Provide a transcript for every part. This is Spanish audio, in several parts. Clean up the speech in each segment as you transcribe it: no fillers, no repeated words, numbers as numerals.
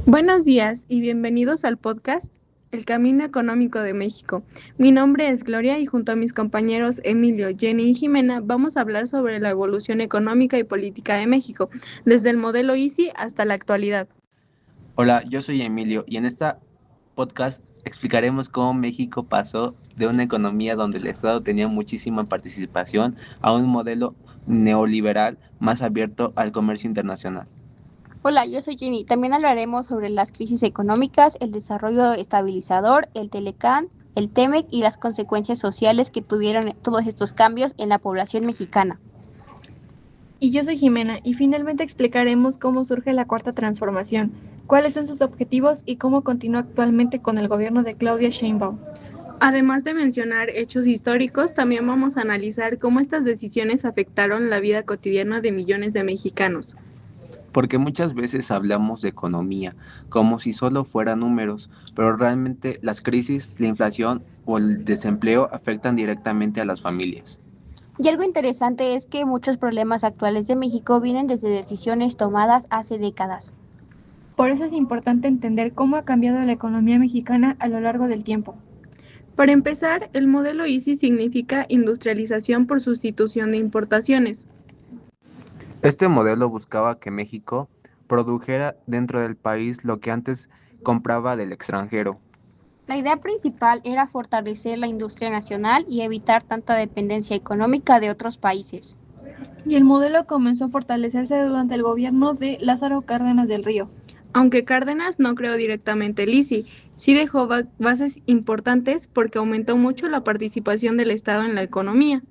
Buenos días y bienvenidos al podcast El Camino Económico de México. Mi nombre es Gloria y junto a mis compañeros Emilio, Jenny y Jimena vamos a hablar sobre la evolución económica y política de México, desde el modelo Easy hasta la actualidad. Hola, yo soy Emilio y en esta podcast explicaremos cómo México pasó de una economía donde el Estado tenía muchísima participación a un modelo neoliberal más abierto al comercio internacional. Hola, yo soy Jenny. También hablaremos sobre las crisis económicas, el desarrollo estabilizador, el Telecán, el TEMEC y las consecuencias sociales que tuvieron todos estos cambios en la población mexicana. Y yo soy Jimena, y finalmente explicaremos cómo surge la Cuarta Transformación, cuáles son sus objetivos y cómo continúa actualmente con el gobierno de Claudia Sheinbaum. Además de mencionar hechos históricos, también vamos a analizar cómo estas decisiones afectaron la vida cotidiana de millones de mexicanos. Porque muchas veces hablamos de economía como si solo fueran números, pero realmente las crisis, la inflación o el desempleo afectan directamente a las familias. Y algo interesante es que muchos problemas actuales de México vienen desde decisiones tomadas hace décadas. Por eso es importante entender cómo ha cambiado la economía mexicana a lo largo del tiempo. Para empezar, el modelo Easy significa industrialización por sustitución de importaciones. Este modelo buscaba que México produjera dentro del país lo que antes compraba del extranjero. La idea principal era fortalecer la industria nacional y evitar tanta dependencia económica de otros países. Y el modelo comenzó a fortalecerse durante el gobierno de Lázaro Cárdenas del Río. Aunque Cárdenas no creó directamente el ICI, sí dejó bases importantes porque aumentó mucho la participación del Estado en la economía.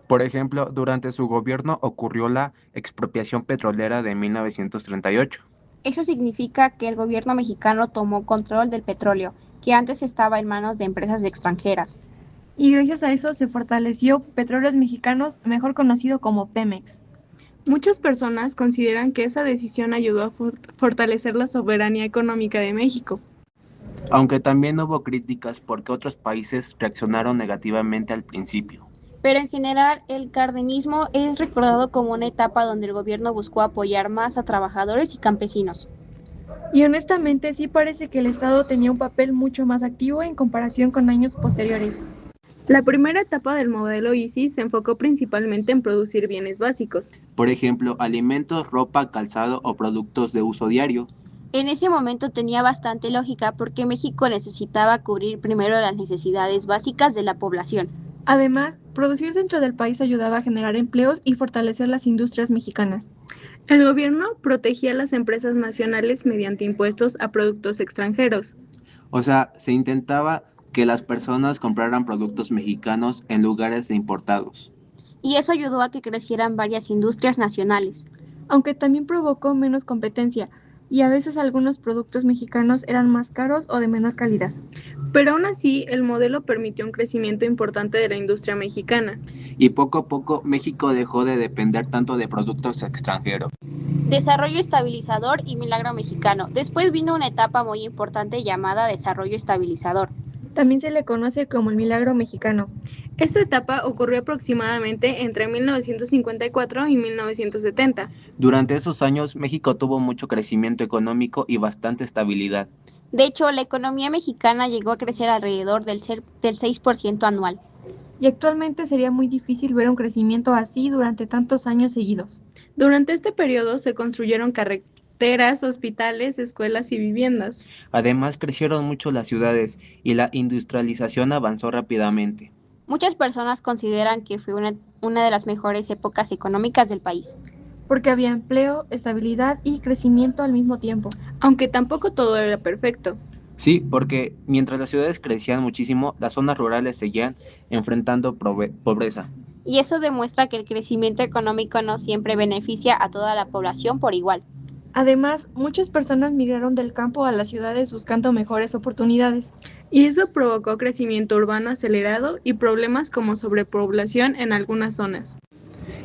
Por ejemplo, durante su gobierno ocurrió la expropiación petrolera de 1938. Eso significa que el gobierno mexicano tomó control del petróleo, que antes estaba en manos de empresas extranjeras. Y gracias a eso se fortaleció Petróleos Mexicanos, mejor conocido como Pemex. Muchas personas consideran que esa decisión ayudó a fortalecer la soberanía económica de México. Aunque también hubo críticas porque otros países reaccionaron negativamente al principio. Pero en general, el cardenismo es recordado como una etapa donde el gobierno buscó apoyar más a trabajadores y campesinos. Y honestamente sí parece que el Estado tenía un papel mucho más activo en comparación con años posteriores. La primera etapa del modelo Easy se enfocó principalmente en producir bienes básicos. Por ejemplo, alimentos, ropa, calzado o productos de uso diario. En ese momento tenía bastante lógica porque México necesitaba cubrir primero las necesidades básicas de la población. Además, producir dentro del país ayudaba a generar empleos y fortalecer las industrias mexicanas. El gobierno protegía a las empresas nacionales mediante impuestos a productos extranjeros. O sea, se intentaba que las personas compraran productos mexicanos en lugares de importados. Y eso ayudó a que crecieran varias industrias nacionales. Aunque también provocó menos competencia, y a veces algunos productos mexicanos eran más caros o de menor calidad. Pero aún así, el modelo permitió un crecimiento importante de la industria mexicana. Y poco a poco México dejó de depender tanto de productos extranjeros. Desarrollo estabilizador y milagro mexicano. Después vino una etapa muy importante llamada desarrollo estabilizador. También se le conoce como el milagro mexicano. Esta etapa ocurrió aproximadamente entre 1954 y 1970. Durante esos años, México tuvo mucho crecimiento económico y bastante estabilidad. De hecho, la economía mexicana llegó a crecer alrededor del 6% anual. Y actualmente sería muy difícil ver un crecimiento así durante tantos años seguidos. Durante este periodo se construyeron carreteras, hospitales, escuelas y viviendas. Además, crecieron mucho las ciudades y la industrialización avanzó rápidamente. Muchas personas consideran que fue una de las mejores épocas económicas del país. Porque había empleo, estabilidad y crecimiento al mismo tiempo. Aunque tampoco todo era perfecto. Sí, porque mientras las ciudades crecían muchísimo, las zonas rurales seguían enfrentando pobreza. Y eso demuestra que el crecimiento económico no siempre beneficia a toda la población por igual. Además, muchas personas migraron del campo a las ciudades buscando mejores oportunidades. Y eso provocó crecimiento urbano acelerado y problemas como sobrepoblación en algunas zonas.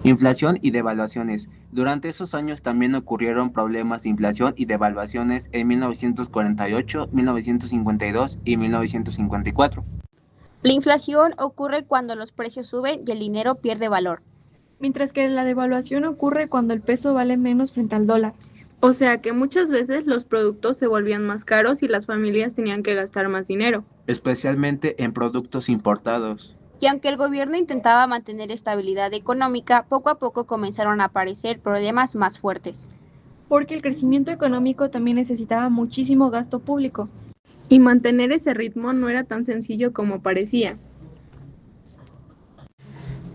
Inflación y devaluaciones. Durante esos años también ocurrieron problemas de inflación y devaluaciones en 1948, 1952 y 1954. La inflación ocurre cuando los precios suben y el dinero pierde valor. Mientras que la devaluación ocurre cuando el peso vale menos frente al dólar. O sea que muchas veces los productos se volvían más caros y las familias tenían que gastar más dinero. especialmente en productos importados. Y aunque el gobierno intentaba mantener estabilidad económica, poco a poco comenzaron a aparecer problemas más fuertes. Porque el crecimiento económico también necesitaba muchísimo gasto público. Y mantener ese ritmo no era tan sencillo como parecía.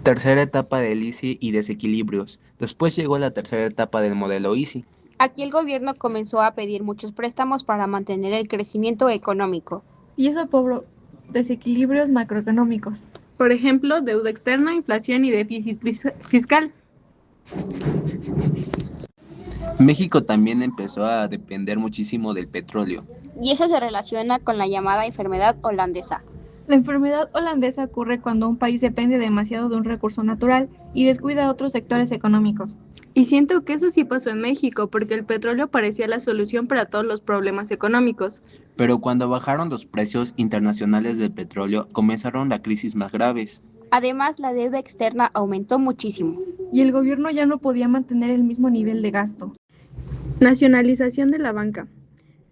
Tercera etapa del ICI y desequilibrios. Después llegó la tercera etapa del modelo ICI. Aquí el gobierno comenzó a pedir muchos préstamos para mantener el crecimiento económico. Y eso por desequilibrios macroeconómicos. Por ejemplo, deuda externa, inflación y déficit fiscal. México también empezó a depender muchísimo del petróleo. Y eso se relaciona con la llamada enfermedad holandesa. La enfermedad holandesa ocurre cuando un país depende demasiado de un recurso natural y descuida otros sectores económicos. Y siento que eso sí pasó en México, porque el petróleo parecía la solución para todos los problemas económicos. Pero cuando bajaron los precios internacionales del petróleo, comenzaron las crisis más graves. Además, la deuda externa aumentó muchísimo. Y el gobierno ya no podía mantener el mismo nivel de gasto. Nacionalización de la banca.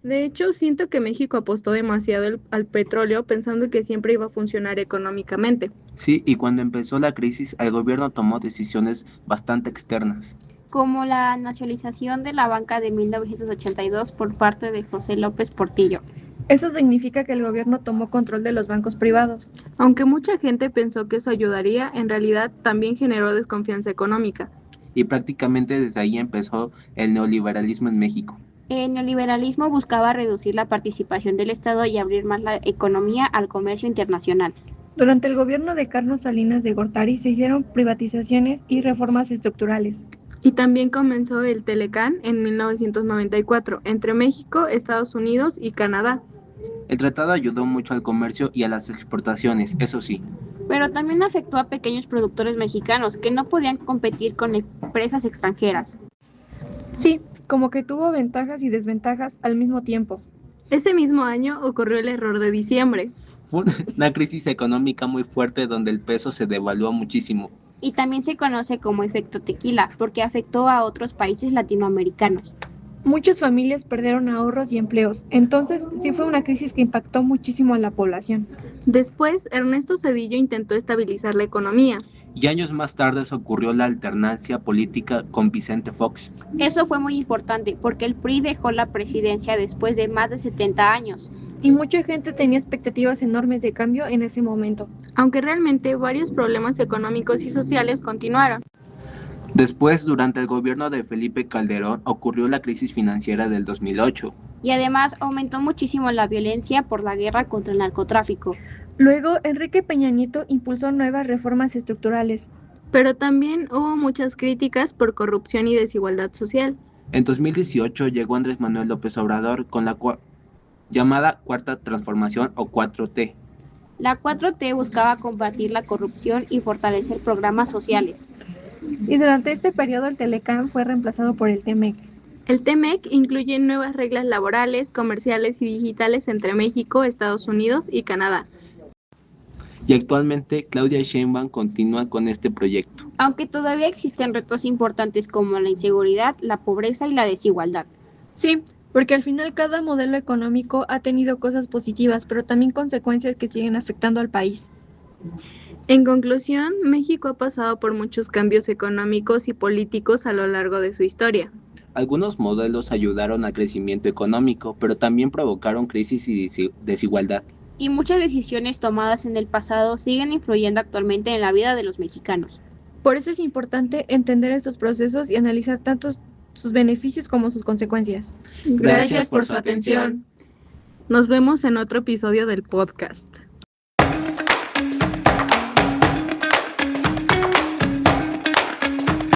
De hecho, siento que México apostó demasiado al petróleo pensando que siempre iba a funcionar económicamente. Sí, y cuando empezó la crisis, el gobierno tomó decisiones bastante externas. Como la nacionalización de la banca de 1982 por parte de José López Portillo. Eso significa que el gobierno tomó control de los bancos privados. Aunque mucha gente pensó que eso ayudaría, en realidad también generó desconfianza económica. Y prácticamente desde ahí empezó el neoliberalismo en México. El neoliberalismo buscaba reducir la participación del Estado y abrir más la economía al comercio internacional. Durante el gobierno de Carlos Salinas de Gortari se hicieron privatizaciones y reformas estructurales. Y también comenzó el Telecán en 1994 entre México, Estados Unidos y Canadá. El tratado ayudó mucho al comercio y a las exportaciones, eso sí. Pero también afectó a pequeños productores mexicanos que no podían competir con empresas extranjeras. Sí, como que tuvo ventajas y desventajas al mismo tiempo. Ese mismo año ocurrió el error de diciembre. Fue una crisis económica muy fuerte donde el peso se devaluó muchísimo. Y también se conoce como efecto tequila, porque afectó a otros países latinoamericanos. Muchas familias perdieron ahorros y empleos, entonces sí fue una crisis que impactó muchísimo a la población. Después, Ernesto Zedillo intentó estabilizar la economía. Y años más tarde ocurrió la alternancia política con Vicente Fox. Eso fue muy importante porque el PRI dejó la presidencia después de más de 70 años. Y mucha gente tenía expectativas enormes de cambio en ese momento. Aunque realmente varios problemas económicos y sociales continuaron. Después, durante el gobierno de Felipe Calderón, ocurrió la crisis financiera del 2008. Y además aumentó muchísimo la violencia por la guerra contra el narcotráfico. Luego, Enrique Peña Nieto impulsó nuevas reformas estructurales. Pero también hubo muchas críticas por corrupción y desigualdad social. En 2018 llegó Andrés Manuel López Obrador con la llamada Cuarta Transformación o 4T. La 4T buscaba combatir la corrupción y fortalecer programas sociales. Y durante este periodo el Telecán fue reemplazado por el TEMEC. El TEMEC incluye nuevas reglas laborales, comerciales y digitales entre México, Estados Unidos y Canadá. Y actualmente Claudia Sheinbaum continúa con este proyecto. Aunque todavía existen retos importantes como la inseguridad, la pobreza y la desigualdad. Sí, porque al final cada modelo económico ha tenido cosas positivas, pero también consecuencias que siguen afectando al país. En conclusión, México ha pasado por muchos cambios económicos y políticos a lo largo de su historia. Algunos modelos ayudaron al crecimiento económico, pero también provocaron crisis y desigualdad. Y muchas decisiones tomadas en el pasado siguen influyendo actualmente en la vida de los mexicanos. Por eso es importante entender estos procesos y analizar tanto sus beneficios como sus consecuencias. Gracias por su atención. Nos vemos en otro episodio del podcast.